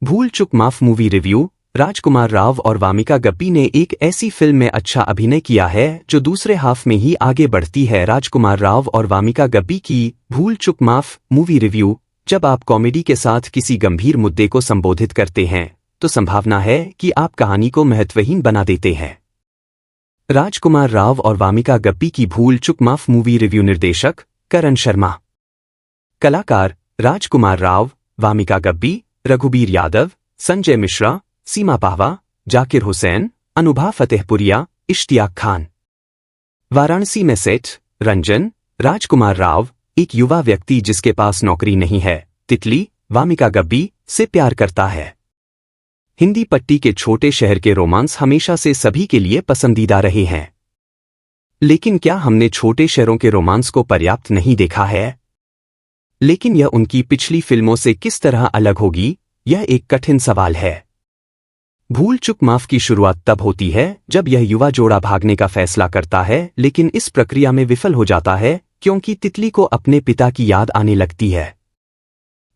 भूल चूक माफ मूवी रिव्यू। राजकुमार राव और वामिका गप्पी ने एक ऐसी फिल्म में अच्छा अभिनय किया है जो दूसरे हाफ में ही आगे बढ़ती है। राजकुमार राव और वामिका गप्पी की भूल चूक माफ मूवी रिव्यू। जब आप कॉमेडी के साथ किसी गंभीर मुद्दे को संबोधित करते हैं तो संभावना है कि आप कहानी को महत्वहीन बना देते हैं। राजकुमार राव और वामिका गप्पी की भूल चूक माफ मूवी रिव्यू। निर्देशक करण शर्मा। कलाकार राजकुमार राव, वामिका गप्पी, रघुबीर यादव, संजय मिश्रा, सीमा पाहवा, जाकिर हुसैन, अनुभा फतेहपुरिया, इश्तियाक खान। वाराणसी में सेट। रंजन। राजकुमार राव एक युवा व्यक्ति जिसके पास नौकरी नहीं है, तितली वामिका गप्पी से प्यार करता है। हिंदी पट्टी के छोटे शहर के रोमांस हमेशा से सभी के लिए पसंदीदा रहे हैं, लेकिन क्या हमने छोटे शहरों के रोमांस को पर्याप्त नहीं देखा है? लेकिन यह उनकी पिछली फिल्मों से किस तरह अलग होगी, यह एक कठिन सवाल है। भूल चूक माफ की शुरुआत तब होती है जब यह युवा जोड़ा भागने का फैसला करता है, लेकिन इस प्रक्रिया में विफल हो जाता है क्योंकि तितली को अपने पिता की याद आने लगती है।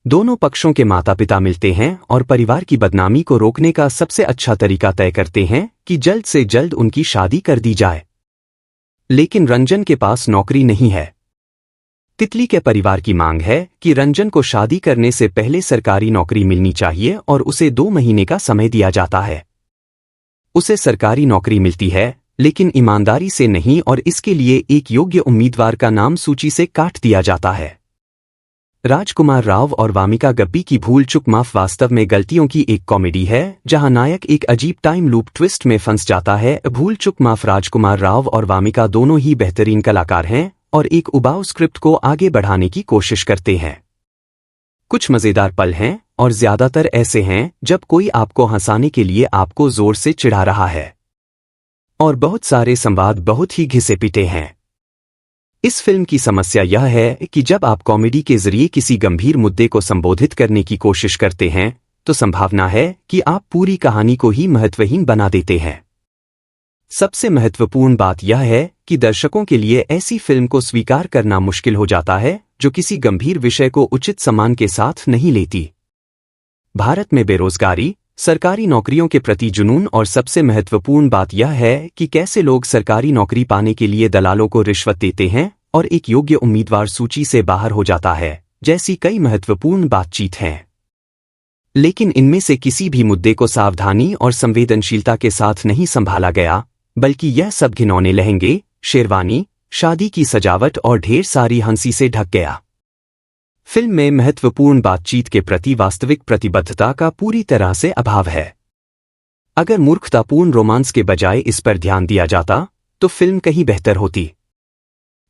दोनों पक्षों के माता पिता मिलते हैं और परिवार की बदनामी को रोकने का सबसे अच्छा तरीका तय करते हैं कि जल्द से जल्द उनकी शादी कर दी जाए। लेकिन रंजन के पास नौकरी नहीं है। तितली के परिवार की मांग है कि रंजन को शादी करने से पहले सरकारी नौकरी मिलनी चाहिए और उसे 2 महीने का समय दिया जाता है। उसे सरकारी नौकरी मिलती है, लेकिन ईमानदारी से नहीं, और इसके लिए एक योग्य उम्मीदवार का नाम सूची से काट दिया जाता है। राजकुमार राव और वामिका गप्पी की भूल चूक माफ वास्तव में गलतियों की एक कॉमेडी है जहां नायक एक अजीब टाइम लूप ट्विस्ट में फंस जाता है। भूल चूक माफ। राजकुमार राव और वामिका दोनों ही बेहतरीन कलाकार हैं और एक उबाऊ स्क्रिप्ट को आगे बढ़ाने की कोशिश करते हैं। कुछ मजेदार पल हैं और ज्यादातर ऐसे हैं जब कोई आपको हंसाने के लिए आपको जोर से चिढ़ा रहा है, और बहुत सारे संवाद बहुत ही घिसे पिटे हैं। इस फिल्म की समस्या यह है कि जब आप कॉमेडी के जरिए किसी गंभीर मुद्दे को संबोधित करने की कोशिश करते हैं तो संभावना है कि आप पूरी कहानी को ही महत्वहीन बना देते हैं। सबसे महत्वपूर्ण बात यह है कि दर्शकों के लिए ऐसी फिल्म को स्वीकार करना मुश्किल हो जाता है जो किसी गंभीर विषय को उचित सम्मान के साथ नहीं लेती। भारत में बेरोजगारी, सरकारी नौकरियों के प्रति जुनून, और सबसे महत्वपूर्ण बात यह है कि कैसे लोग सरकारी नौकरी पाने के लिए दलालों को रिश्वत देते हैं और एक योग्य उम्मीदवार सूची से बाहर हो जाता है, जैसी कई महत्वपूर्ण बातचीत हैं। लेकिन इनमें से किसी भी मुद्दे को सावधानी और संवेदनशीलता के साथ नहीं संभाला गया, बल्कि यह सब घिनौने लहंगे, शेरवानी, शादी की सजावट और ढेर सारी हंसी से ढक गया। फिल्म में महत्वपूर्ण बातचीत के प्रति वास्तविक प्रतिबद्धता का पूरी तरह से अभाव है। अगर मूर्खतापूर्ण रोमांस के बजाय इस पर ध्यान दिया जाता तो फिल्म कहीं बेहतर होती।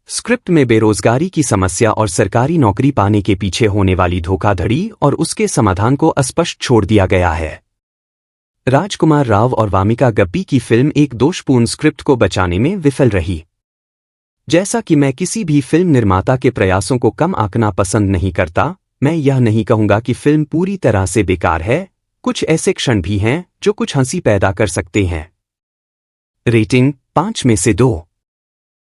स्क्रिप्ट में बेरोजगारी की समस्या और सरकारी नौकरी पाने के पीछे होने वाली धोखाधड़ी और उसके समाधान को अस्पष्ट छोड़ दिया गया है। राजकुमार राव और वामिका गप्पी की फिल्म एक दोषपूर्ण स्क्रिप्ट को बचाने में विफल रही। जैसा कि मैं किसी भी फिल्म निर्माता के प्रयासों को कम आंकना पसंद नहीं करता, मैं यह नहीं कहूंगा कि फिल्म पूरी तरह से बेकार है। कुछ ऐसे क्षण भी हैं जो कुछ हंसी पैदा कर सकते हैं। रेटिंग 5 में से 2।